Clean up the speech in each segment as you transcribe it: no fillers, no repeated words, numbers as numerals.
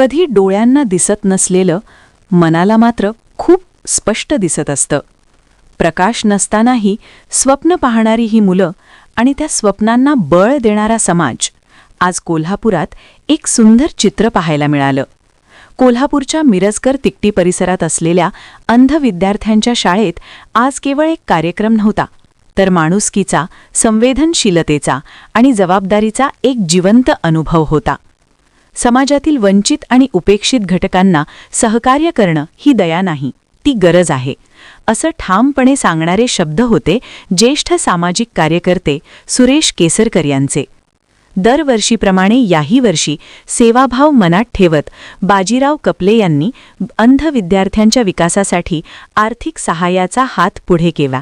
कधी डोळ्यांना दिसत नसलेलं मनाला मात्र खूप स्पष्ट दिसत असतं. प्रकाश नसतानाही स्वप्न पाहणारी ही मुलं आणि त्या स्वप्नांना बळ देणारा समाज. आज कोल्हापुरात एक सुंदर चित्र पाहायला मिळालं. कोल्हापूरच्या मिरजकर तिकटी परिसरात असलेल्या अंध विद्यार्थ्यांच्या शाळेत आज केवळ एक कार्यक्रम नव्हता, तर माणुसकीचा, संवेदनशीलतेचा आणि जबाबदारीचा एक जिवंत अनुभव होता. समाजातील वंचित आणि उपेक्षित घटकांना सहकार्य करणं ही दया नाही, ती गरज आहे, असं ठामपणे सांगणारे शब्द होते ज्येष्ठ सामाजिक कार्यकर्ते सुरेश केसरकर यांचे. दरवर्षीप्रमाणे याही वर्षी सेवाभाव मनात ठेवत बाजीराव कपले यांनी अंध विद्यार्थ्यांच्या विकासासाठी आर्थिक सहाय्याचा हात पुढे केला.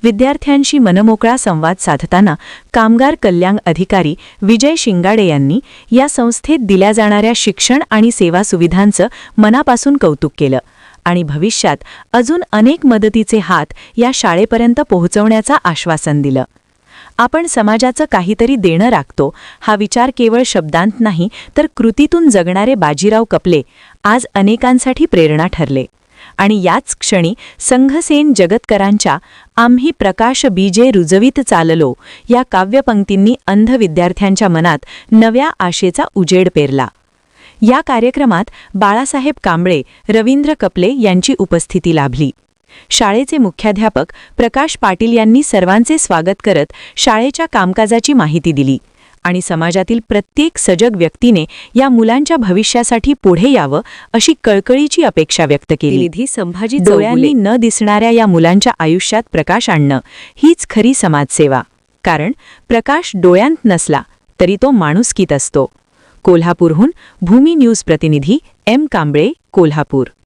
विद्यार्थ्यांशी मनमोकळा संवाद साधताना कामगार कल्याण अधिकारी विजय शिंगाडे यांनी या संस्थेत दिल्या जाणाऱ्या शिक्षण आणि सेवा सुविधांचं मनापासून कौतुक केलं आणि भविष्यात अजून अनेक मदतीचे हात या शाळेपर्यंत पोहोचवण्याचं आश्वासन दिलं. आपण समाजाचं काहीतरी देणं राखतो हा विचार केवळ शब्दांत नाही तर कृतीतून जगणारे बाजीराव कपले आज अनेकांसाठी प्रेरणा ठरले. आणि याच क्षणी संघसेन जगतकरांच्या आम्ही प्रकाश बीजे रुजवीत चाललो या काव्यपंक्तींनी अंध विद्यार्थ्यांच्या मनात नव्या आशेचा उजेड पेरला. या कार्यक्रमात बाळासाहेब कांबळे, रवींद्र कपले यांची उपस्थिती लाभली. शाळेचे मुख्याध्यापक प्रकाश पाटील यांनी सर्वांचे स्वागत करत शाळेच्या कामकाजाची माहिती दिली आणि समाजातील प्रत्येक सजग व्यक्तीने या मुलांच्या भविष्यासाठी पुढे यावं अशी कळकळीची अपेक्षा व्यक्त केली. निधी संभाजी डोळ्यांनी न दिसणाऱ्या या मुलांच्या आयुष्यात प्रकाश आणणं हीच खरी समाजसेवा. कारण प्रकाश डोळ्यांत नसला तरी तो माणुसकीत असतो. कोल्हापूरहून भूमी न्यूज प्रतिनिधी एम कांबळे, कोल्हापूर.